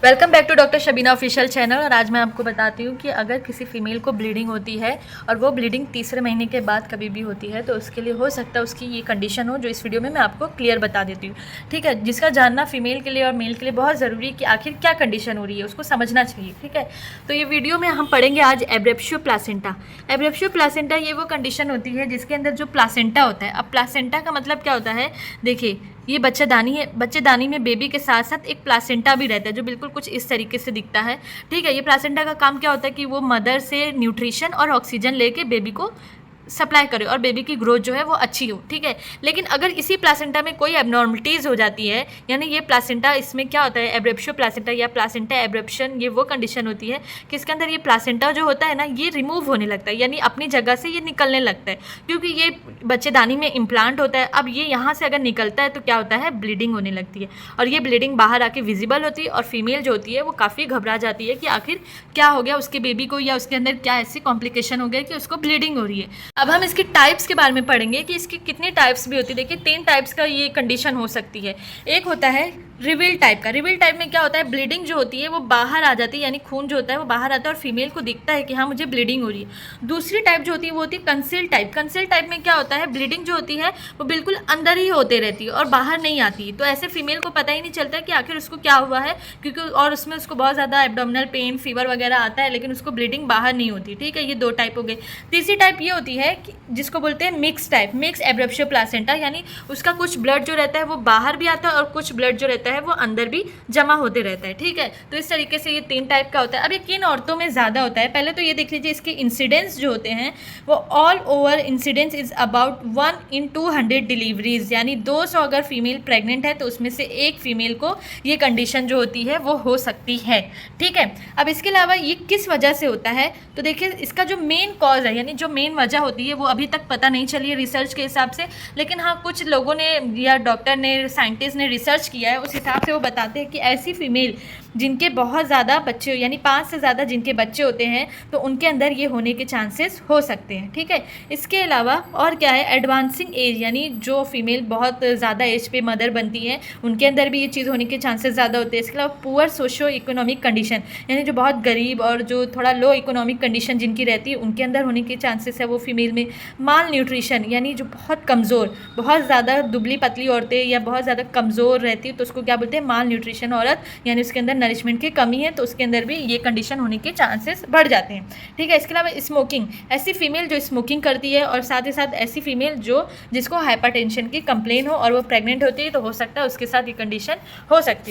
Welcome back to doctor Shabina official channel. और आज मैं आपको बताती हूँ कि अगर किसी फीमेल को ब्लीडिंग होती है और वो ब्लीडिंग तीसरे महीने के बाद कभी भी होती है तो उसके लिए हो सकता है उसकी ये कंडीशन हो जो इस वीडियो में मैं आपको क्लियर बता देती हूँ। ठीक है, जिसका जानना फीमेल के लिए और मेल के लिए बहुत ज़रूरी है कि आखिर क्या कंडीशन हो रही है, उसको समझना चाहिए। ठीक है, तो ये वीडियो में हम पढ़ेंगे आज एब्रेप्शियो प्लासेंटा। एब्रेप्शियो प्लासेंटा ये वो कंडीशन होती है जिसके अंदर जो प्लासेंटा होता है। अब प्लासेंटा का मतलब क्या होता है, देखिए ये बच्चेदानी है, बच्चेदानी में बेबी के साथ साथ एक प्लासेंटा भी रहता है जो बिल्कुल कुछ इस तरीके से दिखता है। ठीक है, ये प्लासेंटा का काम क्या होता है कि वो मदर से न्यूट्रिशन और ऑक्सीजन लेके बेबी को सप्लाई करे और बेबी की ग्रोथ जो है वो अच्छी हो। ठीक है, लेकिन अगर इसी प्लासेंटा में कोई एबनॉर्मलिटीज़ हो जाती है, यानी ये प्लासेंटा, इसमें क्या होता है एब्रेप्शियो प्लासेंटा या प्लासेंटा एब्रेप्शन, ये वो कंडीशन होती है कि इसके अंदर ये प्लासेंटा जो होता है ना, ये रिमूव होने लगता है, यानी अपनी जगह से ये निकलने लगता है, क्योंकि ये बच्चेदानी में इम्प्लांट होता है। अब ये यहाँ से अगर निकलता है तो क्या होता है, ब्लीडिंग होने लगती है और ये ब्लीडिंग बाहर आके विजिबल होती है और फीमेल जो होती है वो काफ़ी घबरा जाती है कि आखिर क्या हो गया उसके बेबी को, या उसके अंदर क्या ऐसी कॉम्प्लिकेशन हो गया कि उसको ब्लीडिंग हो रही है। अब हम इसकी टाइप्स के बारे में पढ़ेंगे कि इसकी कितनी टाइप्स भी होती है। देखिए 3 टाइप्स का ये कंडीशन हो सकती है। एक होता है रिविल टाइप का। रिविल टाइप में क्या होता है, ब्लीडिंग जो होती है वो बाहर आ जाती है, यानी खून जो होता है वो बाहर आता है और फीमेल को दिखता है कि हाँ मुझे ब्लीडिंग हो रही है। दूसरी टाइप जो होती है वो होती है कंसील टाइप। कंसील टाइप में क्या होता है, ब्लीडिंग जो होती है वो बिल्कुल अंदर ही होते रहती है और बाहर नहीं आती, तो ऐसे फीमेल को पता ही नहीं चलता कि आखिर उसको क्या हुआ है, क्योंकि और उसमें उसको बहुत ज़्यादा एब्डोमिनल पेन, फीवर वगैरह आता है, लेकिन उसको ब्लीडिंग बाहर नहीं होती। ठीक है, ये 2 टाइप हो गई। तीसरी टाइप ये होती है कि जिसको बोलते हैं मिक्स टाइप, मिक्स एब्रेप्शियो प्लासेंटा, यानी उसका कुछ ब्लड जो रहता है वो बाहर भी आता है और कुछ ब्लड जो रहता है वो अंदर भी जमा होते रहता है। ठीक है, तो इस तरीके से ये 3 टाइप का होता है। अब ये किन औरतों में ज़्यादा होता है, पहले तो ये देख लीजिए इसके इंसिडेंस जो होते हैं वो all over incidence is about 1 in 200 deliveries, यानी 200 अगर फीमेल प्रेग्नेंट है तो उसमें से एक फीमेल को ये कंडीशन जो होती है वो हो सकती है। ठीक है, अब इसके अलावा ये किस वजह से होता है, तो देखिए इसका जो मेन कॉज है, यानी जो मेन वजह होती है वो अभी तक पता नहीं चली है रिसर्च के हिसाब से, लेकिन हाँ कुछ लोगों ने या डॉक्टर ने, साइंटिस्ट ने रिसर्च किया है, उस हिसाब से वो बताते हैं कि ऐसी फीमेल जिनके बहुत ज़्यादा बच्चे, यानी 5 से ज़्यादा जिनके बच्चे होते हैं, तो उनके अंदर ये होने के चांसेस हो सकते हैं। ठीक है, इसके अलावा और क्या है, एडवांसिंग एज, यानी जो फीमेल बहुत ज़्यादा एज पे मदर बनती हैं उनके अंदर भी ये चीज़ होने के चांसेस ज़्यादा होते हैं। इसके अलावा पुअर सोशो इकोनॉमिक कंडीशन, यानी जो बहुत गरीब और जो थोड़ा लो इकोनॉमिक कंडीशन जिनकी रहती है उनके अंदर होने के चांसेस है वो फीमेल में। माल न्यूट्रिशन, यानी जो बहुत कमज़ोर, बहुत ज़्यादा दुबली पतली औरतें या बहुत ज़्यादा कमज़ोर रहती है तो उसको क्या बोलते हैं, माल न्यूट्रिशन औरत, यानी उसके अंदर नरिशमेंट की कमी है तो उसके अंदर भी ये कंडीशन होने के चांसेस बढ़ जाते हैं। ठीक है, इसके अलावा स्मोकिंग, ऐसी फीमेल जो स्मोकिंग करती है और साथ ही साथ ऐसी फीमेल जिसको हाइपरटेंशन की कंप्लेन हो और वो प्रेग्नेंट होती है तो हो सकता है उसके साथ ये कंडीशन हो सकती है।